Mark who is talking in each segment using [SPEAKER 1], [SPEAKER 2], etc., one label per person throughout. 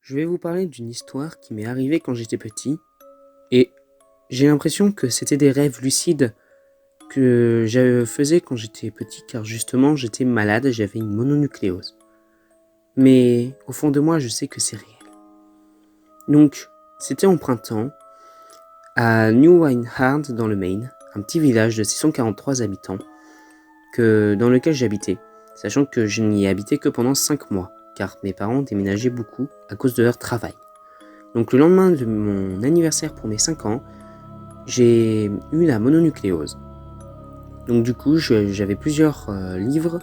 [SPEAKER 1] Je vais vous parler d'une histoire qui m'est arrivée quand j'étais petit, et j'ai l'impression que c'était des rêves lucides que je faisais quand j'étais petit, car justement j'étais malade, j'avais une mononucléose. Mais au fond de moi, je sais que c'est réel. Donc, c'était en printemps, à New Wynehard dans le Maine, un petit village de 643 habitants, dans lequel j'habitais, sachant que je n'y ai habité que pendant 5 mois, car mes parents déménageaient beaucoup à cause de leur travail. Donc le lendemain de mon anniversaire pour mes 5 ans, j'ai eu la mononucléose. Donc du coup, j'avais plusieurs livres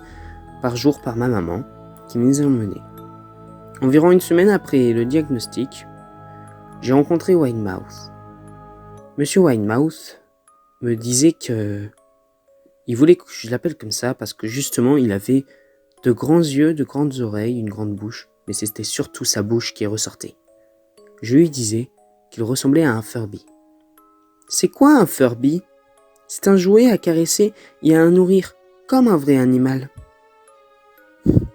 [SPEAKER 1] par jour par ma maman qui me les a emmenés. Environ une semaine après le diagnostic, j'ai rencontré Winemouth. Monsieur Winemouth me disait que il voulait que je l'appelle comme ça parce que justement il avait de grands yeux, de grandes oreilles, une grande bouche, mais c'était surtout sa bouche qui ressortait. Je lui disais qu'il ressemblait à un Furby. C'est quoi un Furby ? C'est un jouet à caresser et à nourrir, comme un vrai animal.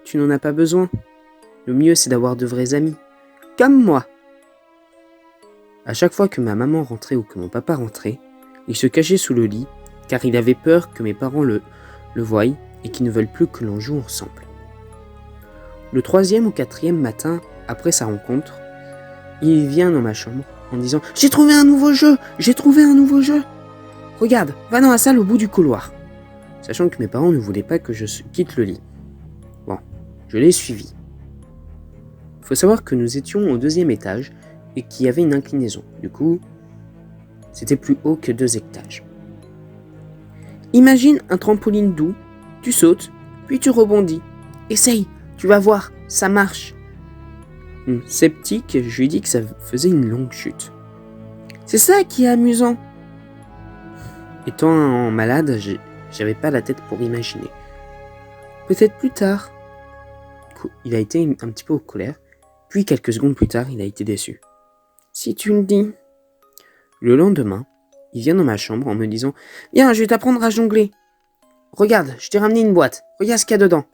[SPEAKER 1] Tu n'en as pas besoin. Le mieux c'est d'avoir de vrais amis, comme moi. À chaque fois que ma maman rentrait ou que mon papa rentrait, il se cachait sous le lit, car il avait peur que mes parents le voient et qu'ils ne veulent plus que l'on joue ensemble. Le 3e ou 4e matin, après sa rencontre, il vient dans ma chambre en disant « J'ai trouvé un nouveau jeu ! Regarde, va dans la salle au bout du couloir !» Sachant que mes parents ne voulaient pas que je quitte le lit. Bon, je l'ai suivi. Il faut savoir que nous étions au 2e étage et qu'il y avait une inclinaison. Du coup, c'était plus haut que 2 étages. Imagine un trampoline doux, tu sautes, puis tu rebondis. Essaye, tu vas voir, ça marche. Sceptique, je lui dis que ça faisait une longue chute. C'est ça qui est amusant. Étant malade, j'avais pas la tête pour imaginer. Peut-être plus tard. Il a été un petit peu en colère, puis quelques secondes plus tard, il a été déçu. Si tu le dis. Le lendemain, il vient dans ma chambre en me disant « Viens, je vais t'apprendre à jongler. Regarde, je t'ai ramené une boîte. Regarde ce qu'il y a dedans. »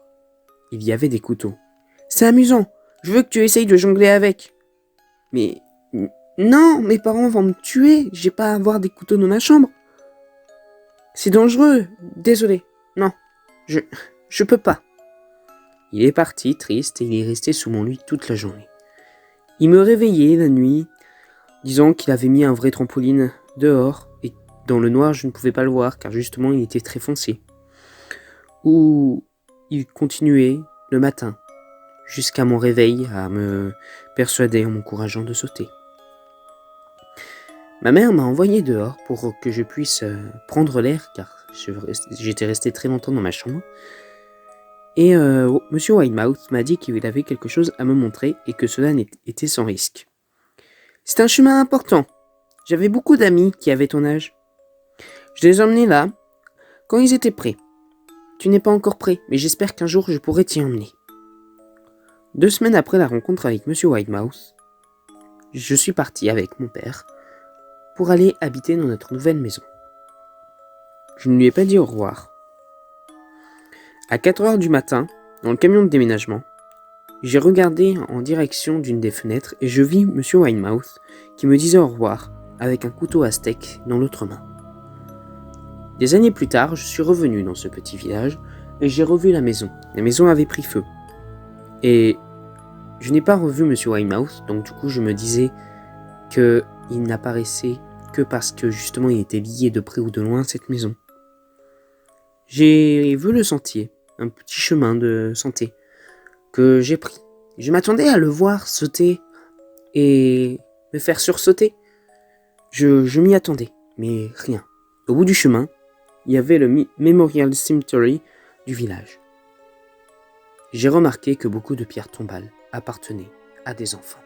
[SPEAKER 1] Il y avait des couteaux. « C'est amusant. Je veux que tu essayes de jongler avec. » Mais non, mes parents vont me tuer. J'ai pas à avoir des couteaux dans ma chambre. C'est dangereux. Désolé. Non, je peux pas. Il est parti, triste, et il est resté sous mon lit toute la journée. Il me réveillait la nuit, disant qu'il avait mis un vrai trampoline dehors, et dans le noir, je ne pouvais pas le voir, car justement, il était très foncé. Ou il continuait le matin, jusqu'à mon réveil, à me persuader en m'encourageant de sauter. Ma mère m'a envoyé dehors pour que je puisse prendre l'air, car j'étais resté très longtemps dans ma chambre. Et Monsieur Winemouth m'a dit qu'il avait quelque chose à me montrer et que cela était sans risque. C'est un chemin important. J'avais beaucoup d'amis qui avaient ton âge. Je les emmenais là, quand ils étaient prêts. Tu n'es pas encore prêt, mais j'espère qu'un jour je pourrai t'y emmener. 2 semaines après la rencontre avec Monsieur Winemouth, je suis parti avec mon père pour aller habiter dans notre nouvelle maison. Je ne lui ai pas dit au revoir. À 4h du matin, dans le camion de déménagement, j'ai regardé en direction d'une des fenêtres et je vis Monsieur Winemouth qui me disait au revoir avec un couteau à steak dans l'autre main. Des années plus tard, je suis revenu dans ce petit village et j'ai revu la maison. La maison avait pris feu. Et je n'ai pas revu Monsieur Winemouth, donc du coup je me disais qu'il n'apparaissait que parce que justement il était lié de près ou de loin à cette maison. J'ai vu le sentier, un petit chemin de santé que j'ai pris. Je m'attendais à le voir sauter et me faire sursauter. Je m'y attendais, mais rien. Au bout du chemin, il y avait le Memorial Cemetery du village. J'ai remarqué que beaucoup de pierres tombales appartenaient à des enfants.